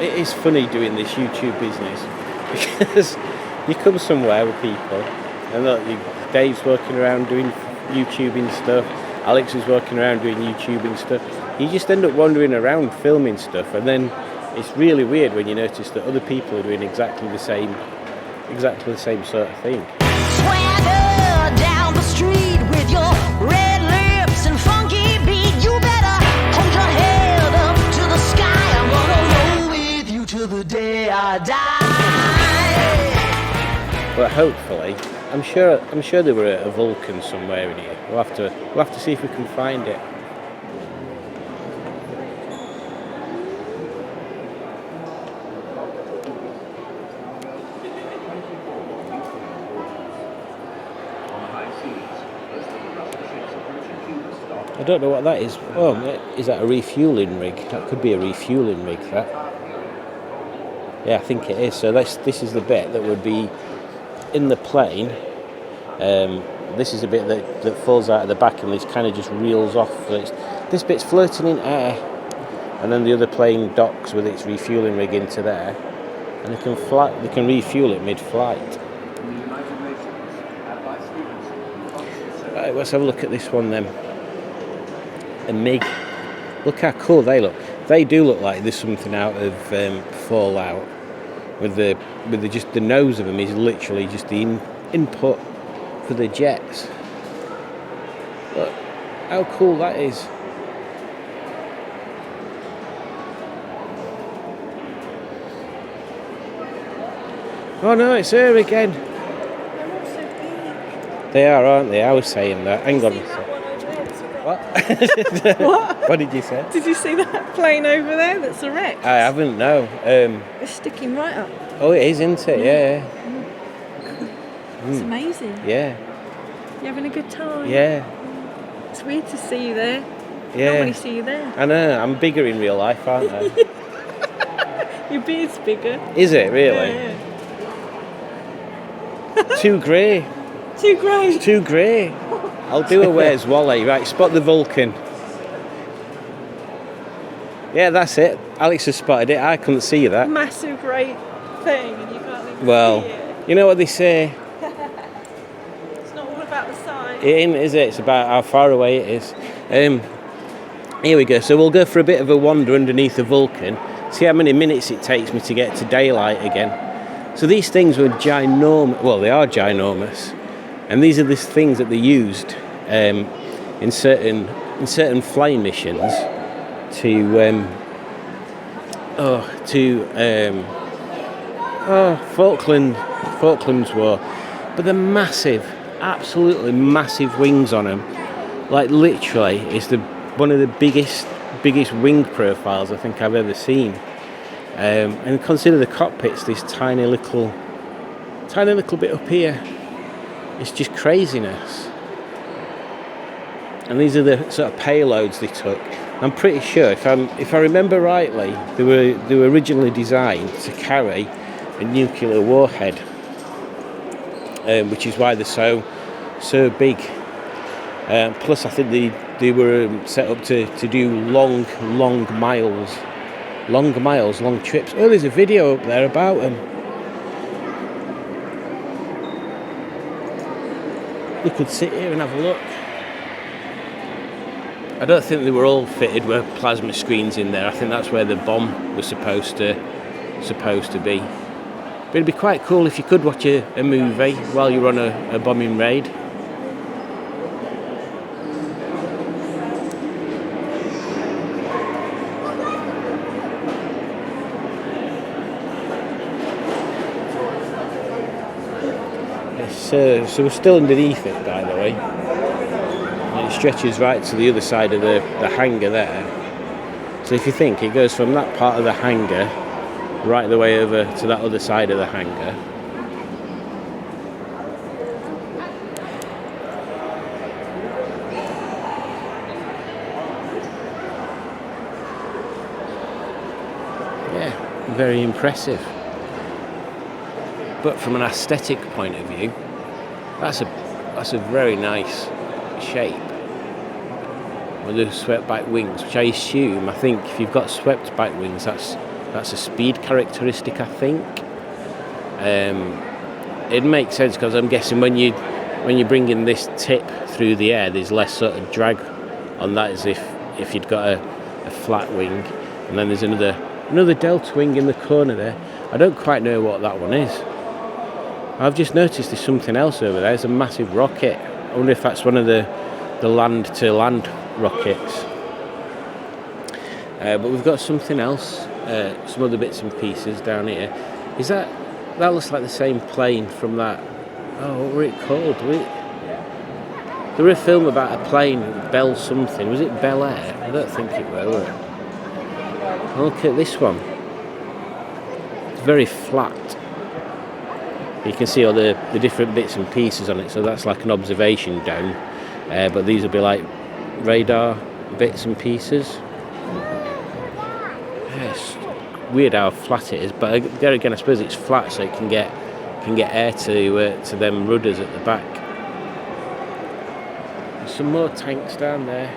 it is funny doing this YouTube business because you come somewhere with people and look, Dave's working around doing YouTubing stuff, Alex is working around doing YouTubing stuff. You just end up wandering around filming stuff, and then it's really weird when you notice that other people are doing exactly the same sort of thing. Swagger down the street with your red lips and funky beat. You better hold your head up to the sky. I'm gonna roll with you till the day I die. But hopefully, I'm sure they were at a Vulcan somewhere in here. We'll have to see if we can find it. I don't know what that is. Oh, is that a refueling rig? That could be a refueling rig, that. Yeah, I think it is. So this is the bit that would be in the plane. This is a bit that falls out of the back and this kind of just reels off. So this bit's floating in air, and then the other plane docks with its refueling rig into there, and they can refuel it mid-flight. Right, let's have a look at this one then. A MiG. Look how cool they look. They do look like there's something out of Fallout. With the nose of them is literally just the input for the jets. Look how cool that is. Oh no, it's her again. They're all so big. They are, aren't they? I was saying that. Hang on a sec. What? What? What did you say? Did you see that plane over there that's a wreck? I haven't, no. It's sticking right up. Oh, it is, isn't it? Yeah. It's amazing. Yeah. You having a good time? Yeah. It's weird to see you there. Yeah. Not really see you there. I know. I'm bigger in real life, aren't I? Your beard's bigger. Is it really? Yeah. Too grey. Too grey. Too grey. I'll do a Where's Wally. Right, spot the Vulcan. Yeah, that's it. Alex has spotted it. I couldn't see that. Massive great thing and you can't even Well, see it. you know what they say? It's not all about the size. It ain't, is it? It's about how far away it is. Here we go. So we'll go for a bit of a wander underneath the Vulcan. See how many minutes it takes me to get to daylight again. So these things were ginormous. Well, they are ginormous. And these are the things that they used in certain flying missions to Falklands War. But they're massive, absolutely massive wings on them. Like literally, it's one of the biggest wing profiles I think I've ever seen. And consider the cockpit's this tiny little bit up here. It's just craziness. And these are the sort of payloads they took. I'm pretty sure, if I remember rightly, they were originally designed to carry a nuclear warhead, which is why they're so big. Plus, I think they were set up to do long miles, long trips. Oh, there's a video up there about them. We could sit here and have a look. I don't think they were all fitted with plasma screens in there. I think that's where the bomb was supposed to be. But it'd be quite cool if you could watch a movie while you're on a bombing raid. So we're still underneath it, by the way. And it stretches right to the other side of the hangar there. So if you think, it goes from that part of the hangar right the way over to that other side of the hangar. Yeah, very impressive. But from an aesthetic point of view, that's a very nice shape with the swept back wings, which I think if you've got swept back wings, that's That's a speed characteristic, I think. It makes sense because I'm guessing when you're bringing this tip through the air, there's less sort of drag on that, as if you'd got a flat wing. And then there's another delta wing in the corner there. I don't quite know what that one is. I've just noticed there's something else over there. It's a massive rocket. I wonder if that's one of the land-to-land rockets. But we've got something else, some other bits and pieces down here. Is that looks like the same plane from that? Oh, what were it called? There were a film about a plane, Bell something. Was it Bel Air? I don't think it was it? Look at this one. It's very flat. You can see all the different bits and pieces on it, so that's like an observation down. But these will be like radar bits and pieces. It's weird how flat it is, but there again, I suppose it's flat, so it can get air to them rudders at the back. There's some more tanks down there.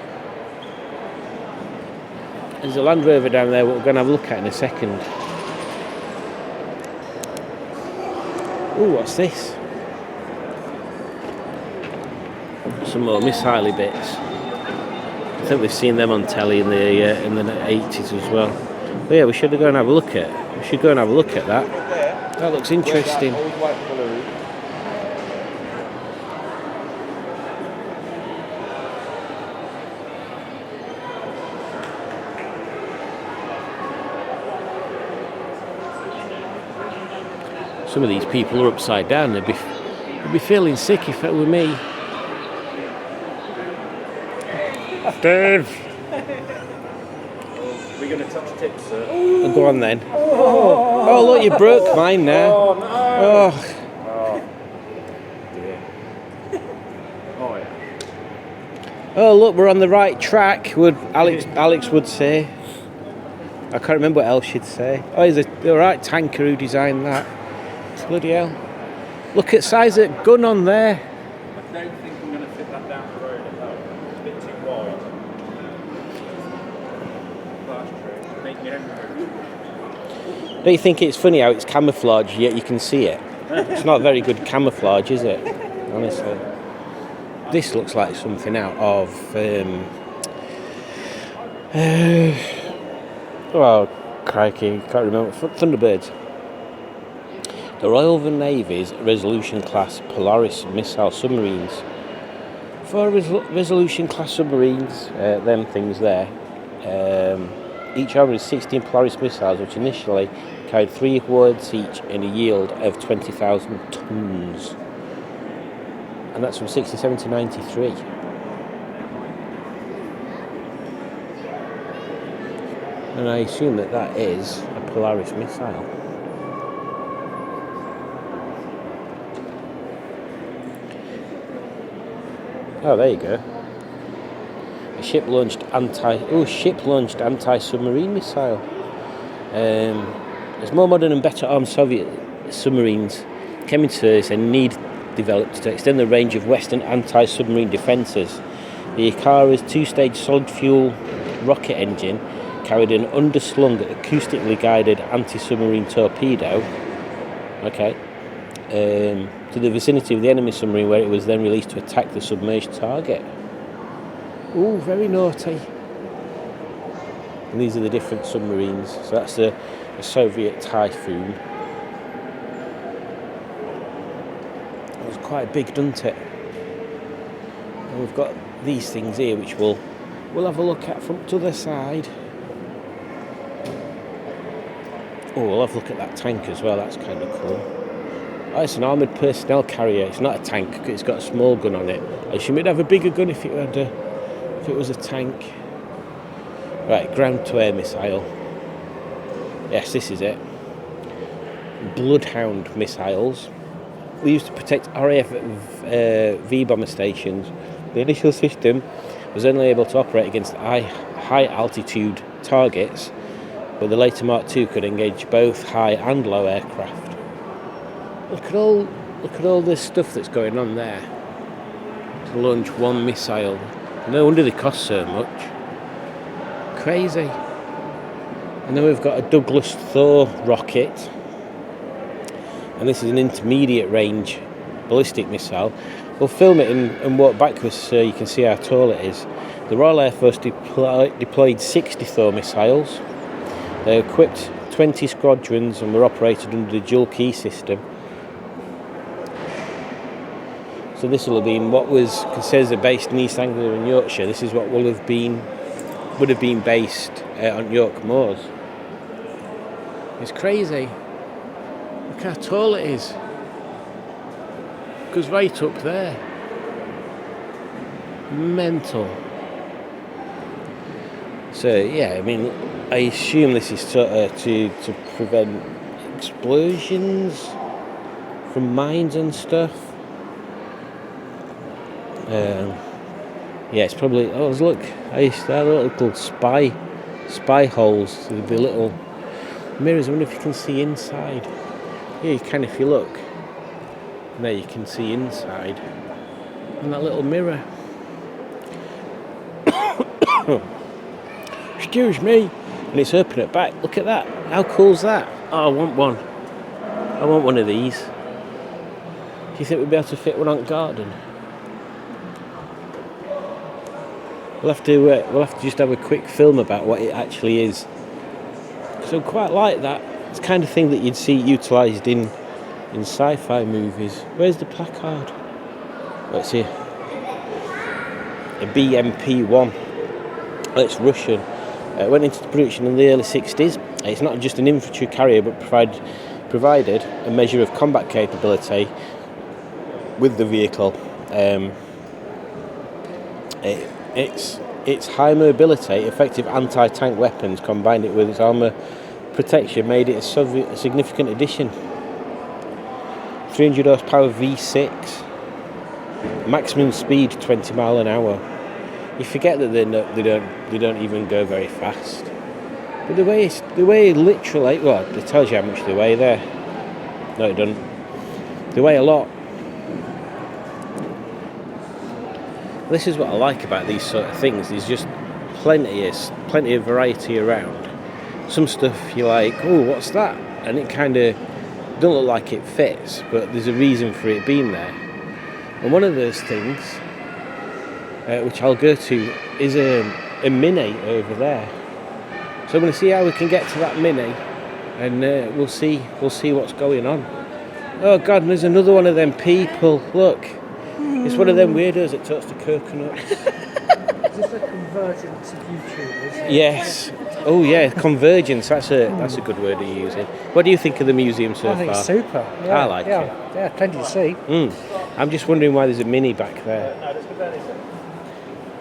There's a Land Rover down there, what we're going to have a look at in a second. Ooh, what's this? Some more missile bits. I think we've seen them on telly in the 80s as well. But yeah, we should go and have a look at. that. That looks interesting. Some of these people are upside down. They'd be feeling sick if it were me. Dave! We're going to touch tips, sir. Oh, go on then. Oh, look, you broke mine now. Oh, no! Oh. Oh, dear. Oh, yeah. Oh, look, we're on the right track, would Alex would say. I can't remember what else she'd say. Oh, he's the right tanker who designed that. Bloody hell. Look at size of gun on there. I don't think I'm going to fit that down the road at home. It's a bit too wide. That's true. Make me angry. Don't you think it's funny how it's camouflage, yet you can see it? It's not very good camouflage, is it? Honestly. This looks like something out of... oh, crikey, can't remember. Thunderbirds. The Royal Navy's Resolution-class Polaris missile submarines. For Resolution-class submarines, them things there, each averaged 16 Polaris missiles, which initially carried 3 warheads each in a yield of 20,000 tons. And that's from 67 to 93. And I assume that is a Polaris missile. Oh, there you go. A ship-launched anti-submarine missile. As more modern and better armed Soviet submarines came into service, a need developed to extend the range of Western anti-submarine defences. The Ikara's 2-stage solid-fuel rocket engine carried an underslung, acoustically guided anti-submarine torpedo. Okay. To the vicinity of the enemy submarine, where it was then released to attack the submerged target. Ooh, very naughty. And these are the different submarines. So that's a Soviet Typhoon. It was quite big, doesn't it? And we've got these things here, which we'll have a look at from to the side. Oh, we'll have a look at that tank as well. That's kind of cool. Oh, it's an armoured personnel carrier. It's not a tank. It's got a small gun on it. I assume it'd have a bigger gun if it was a tank. Right, ground-to-air missile. Yes, this is it. Bloodhound missiles. We used to protect RAF V-bomber stations. The initial system was only able to operate against high-altitude targets, but the later Mark II could engage both high and low aircraft. Look at all this stuff that's going on there to launch one missile. No wonder they cost so much. Crazy. And then we've got a Douglas Thor rocket, and this is an intermediate range ballistic missile. We'll film it and walk backwards so you can see how tall it is. The Royal Air Force deployed 60 Thor missiles. They equipped 20 squadrons and were operated under the dual key system. So this will have been what was considered based in East Anglia and Yorkshire. This is what would have been based on York Moors. It's crazy. Look how tall it is. It goes right up there. Mental. So yeah, I mean, I assume this is to prevent explosions from mines and stuff. Yeah, it's probably. Oh, look! I used to have little spy holes. There'd be little mirrors. I wonder if you can see inside. Yeah, you can if you look. There, you can see inside. And that little mirror. Excuse me. And it's open at back. Look at that. How cool's that? Oh, I want one. I want one of these. Do you think we'd be able to fit one on garden? We'll have to just have a quick film about what it actually is. So quite like that. It's the kind of thing that you'd see utilised in sci-fi movies. Where's the placard? Let's see. A BMP-1. It's Russian. It went into production in the early 60s. It's not just an infantry carrier, but provided a measure of combat capability with the vehicle. Its high mobility, effective anti-tank weapons, combined it with its armour protection, made it a significant addition. 300 horsepower V6, maximum speed 20 mile an hour. You forget that they don't even go very fast. But they weigh literally, well, it tells you how much they weigh there. No, it doesn't. They weigh a lot. This is what I like about these sort of things. There's just plenty of variety around. Some stuff you're like, oh, what's that? And it kind of don't look like it fits, but there's a reason for it being there. And one of those things, which I'll go to, is a Mini over there. So I'm going to see how we can get to that Mini, and we'll see what's going on. Oh God, and there's another one of them people. Look. It's one of them weirdos that talks to coconuts. Is this a convergence of YouTubers? Yes. Oh yeah, convergence. That's a good word to use it. What do you think of the museum so far? I think it's super. Yeah, I like it. Yeah, plenty to see. I'm just wondering why there's a Mini back there.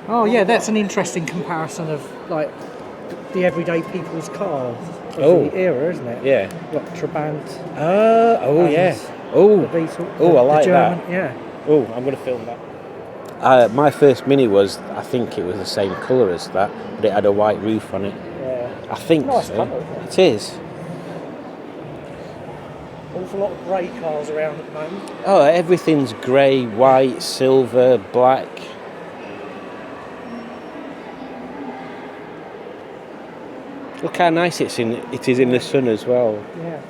Oh yeah, that's an interesting comparison of like the everyday people's cars of the era, isn't it? Yeah. Like Trabant. Yeah. Oh. The Beetle. I like the German, that. Yeah. Oh, I'm going to film that. My first Mini was, I think it was the same colour as that, but it had a white roof on it. Yeah. I think Nice so. colour. It is. Awful lot of grey cars around at the moment. Oh, everything's grey, white, silver, black. Look how nice it is in the sun as well. Yeah.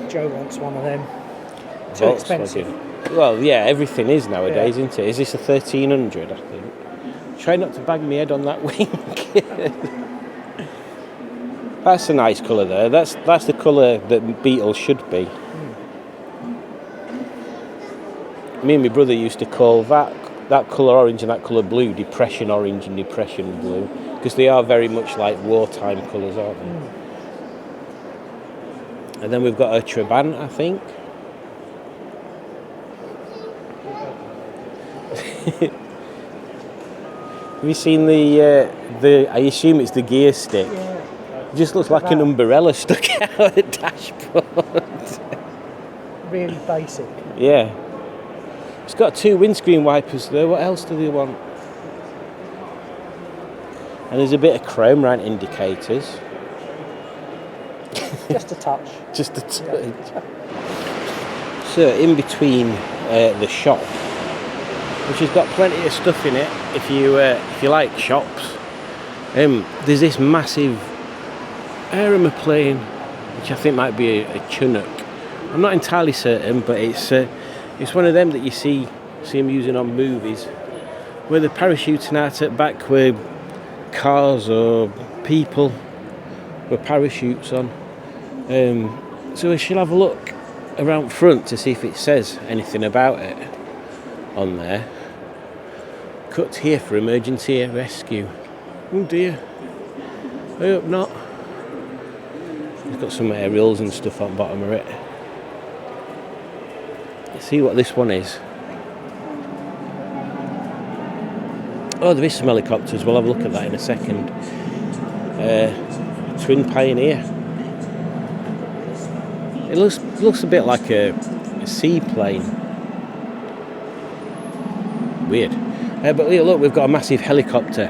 Joe wants one of them. Too Volkswagen. expensive. Well, yeah, everything is nowadays, isn't it? Is this a 1300, I think? Try not to bang my head on that wing. That's a nice colour there. That's the colour that Beetle should be. Me and my brother used to call that colour orange and that colour blue depression orange and depression blue, because they are very much like wartime colours, aren't they? And then we've got a Trabant, I think. Have you seen the? I assume it's the gear stick. Yeah. It just looks like an umbrella stuck out the dashboard. Really basic. Yeah. It's got 2 windscreen wipers though. What else do they want? And there's a bit of chrome around indicators. Just a touch. Just a touch. So in between the shop, which has got plenty of stuff in it if you like shops, there's this massive aeroplane, which I think might be a Chinook. I'm not entirely certain, but it's one of them that you see them using on movies, where they're parachuting out at back where cars or people with parachutes on. So we shall have a look around front to see if it says anything about it on there. Cut here for emergency air rescue. Oh dear. I hope not. It's got some aerials and stuff on bottom of it. Let's see what this one is. Oh, there is some helicopters. We'll have a look at that in a second. Twin Pioneer. It looks a bit like a seaplane. Weird. But look, we've got a massive helicopter.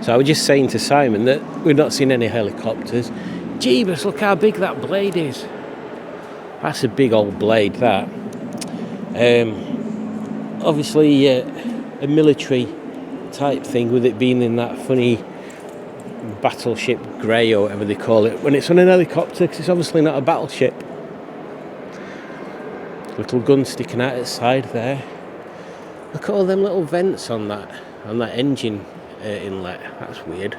So I was just saying to Simon that we've not seen any helicopters. Jeebus, look how big that blade is. That's a big old blade, that. Obviously a military type thing, with it being in that funny battleship grey or whatever they call it when it's on an helicopter, because it's obviously not a battleship. Little gun sticking out its side there. Look at all them little vents on that engine inlet. That's weird.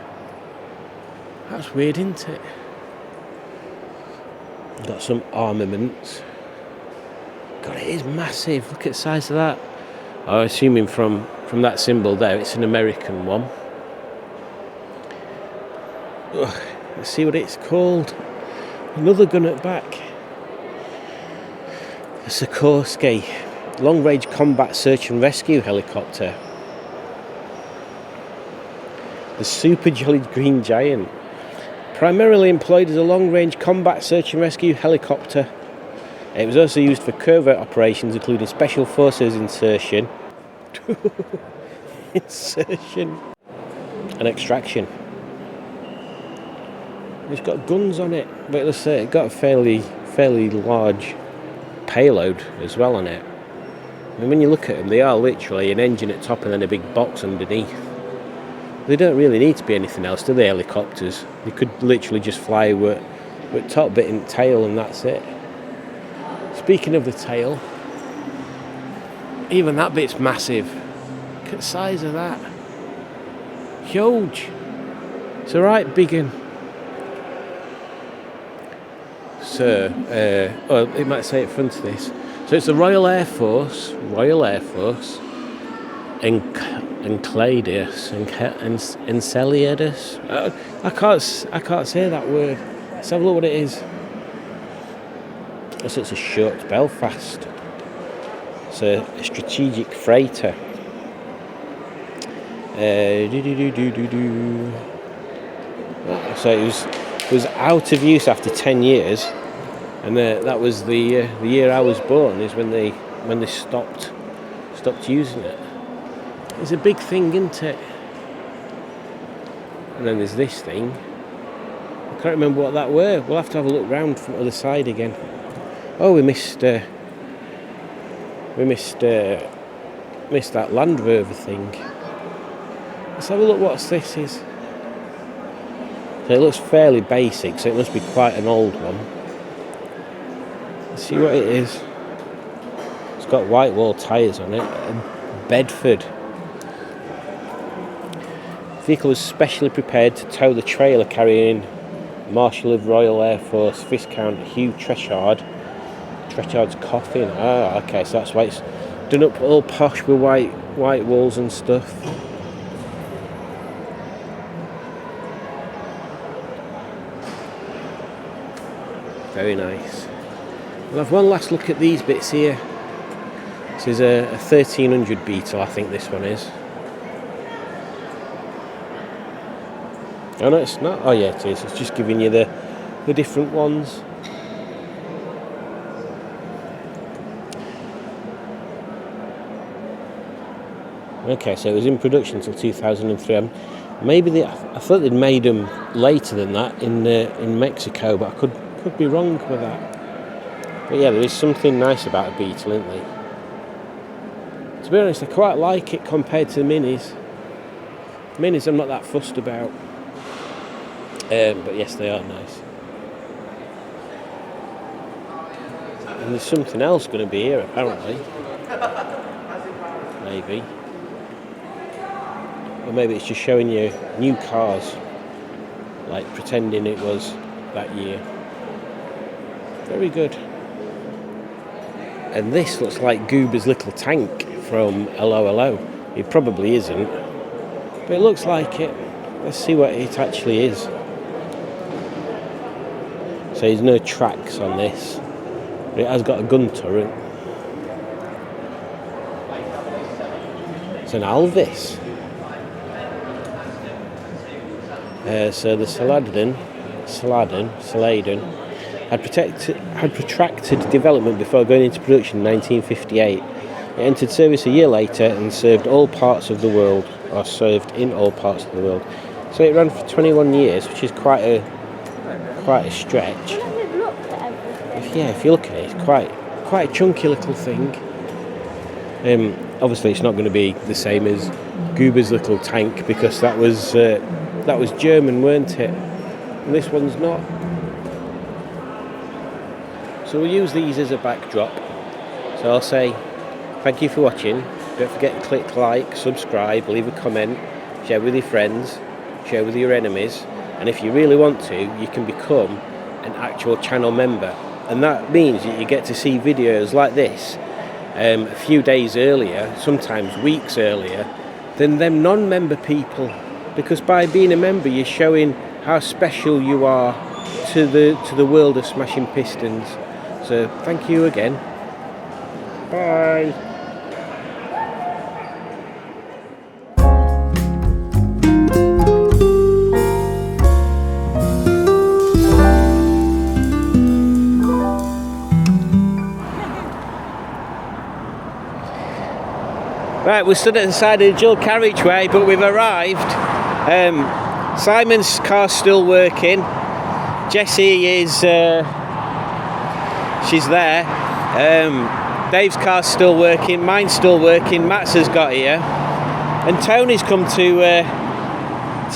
That's weird, isn't it? Got some armaments. God, it is massive. Look at the size of that. I'm assuming from that symbol there, it's an American one. Ugh, let's see what it's called. Another gun at back. A Sikorsky long-range combat search and rescue helicopter. The Super Jolly Green Giant. Primarily employed as a long-range combat search and rescue helicopter. It was also used for covert operations, including special forces insertion, and extraction. It's got guns on it, but let's say it got a fairly large payload as well on it. And when you look at them, they are literally an engine at top and then a big box underneath. They don't really need to be anything else, do they, helicopters? They could literally just fly with top bit and tail, and that's it. Speaking of the tail, even that bit's massive. Look at the size of that. Huge. It's a right big one. So, it might say at front of this. So it's the Royal Air Force, Enceladus. I can't say that word. Let's have a look what it is. So it's a short Belfast. It's a strategic freighter. So it was out of use after 10 years, and that was the year I was born. Is when they stopped using it. It's a big thing, isn't it? And then there's this thing. I can't remember what that were. We'll have to have a look round from the other side again. Oh, we missed that Land Rover thing. Let's have a look what this is. So it looks fairly basic, so it must be quite an old one. Let's see what it is. It's got white wall tyres on it. Bedford. The vehicle was specially prepared to tow the trailer carrying Marshal of Royal Air Force Viscount Hugh Trenchard's coffin. Ah, okay, so that's why it's done up all posh with white walls and stuff. Very nice. We'll have one last look at these bits here. This is a 1300 Beetle, I think this one is. Oh no, it's not. Oh yeah, it is. It's just giving you the different ones. Okay, so it was in production until 2003. Maybe I thought they'd made them later than that in Mexico, but I could be wrong with that. But yeah, there is something nice about a Beetle, isn't there? To be honest, I quite like it compared to the Minis. Minis I'm not that fussed about. But yes, they are nice. And there's something else going to be here, apparently. Maybe. Or maybe it's just showing you new cars. Like pretending it was that year. Very good. And this looks like Goober's little tank from Hello Hello. It probably isn't. But it looks like it. Let's see what it actually is. So there's no tracks on this. But it has got a gun turret. It's an Alvis. So the Saladin had protracted development before going into production in 1958. It entered service a year later and served all parts of the world, or served in all parts of the world. So it ran for 21 years, which is quite a stretch. If you look at it, it's quite a chunky little thing. Obviously, it's not going to be the same as Goober's little tank because that was German, weren't it? And this one's not. So we'll use these as a backdrop. So I'll say thank you for watching. Don't forget to click like, subscribe, leave a comment, share with your friends, share with your enemies, and if you really want to, you can become an actual channel member. And that means that you get to see videos like this a few days earlier, sometimes weeks earlier, than them non-member people. Because by being a member, you're showing how special you are to the world of Smashing Pistons. So thank you again. Bye. Right, we're stood at the side of the dual carriageway, but we've arrived. Simon's car's still working. Jessie is, she's there. Dave's car's still working. Mine's still working. Matt's has got here, and Tony's come to.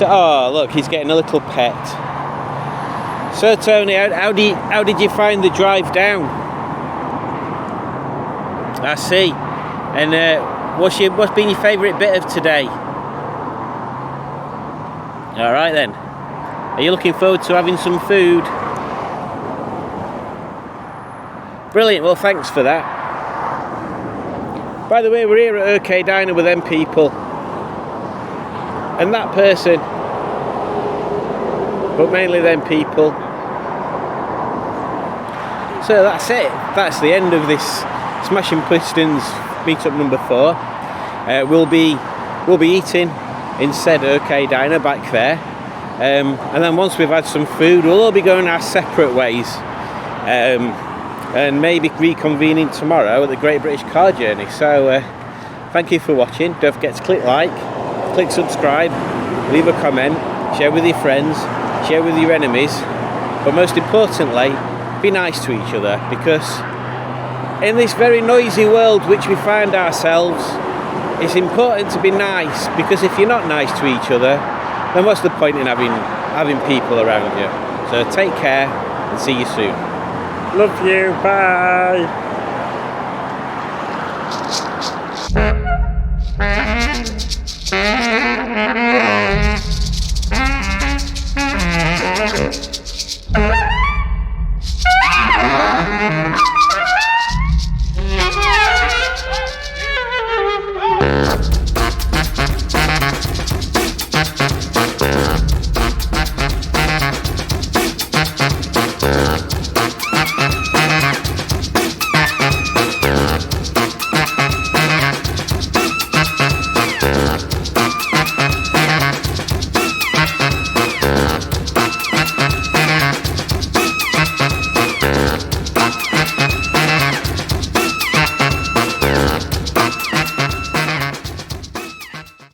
Oh, look, he's getting a little pet. So, Tony, how did you find the drive down? I see. And what's been your favourite bit of today? All right then. Are you looking forward to having some food? Brilliant. Well, thanks for that. By the way, we're here at OK Diner with them people and that person, but mainly them people. So that's it. That's the end of this Smashing Pistons meetup number 4. We'll be eating in said OK Diner back there, and then once we've had some food, we'll all be going our separate ways, and maybe reconvening tomorrow at the Great British Car Journey. So thank you for watching. Don't forget to click like, click subscribe, leave a comment, share with your friends, share with your enemies, but most importantly, be nice to each other, because in this very noisy world which we find ourselves, it's important to be nice, because if you're not nice to each other, then what's the point in having people around you? So take care and see you soon. Love you, bye.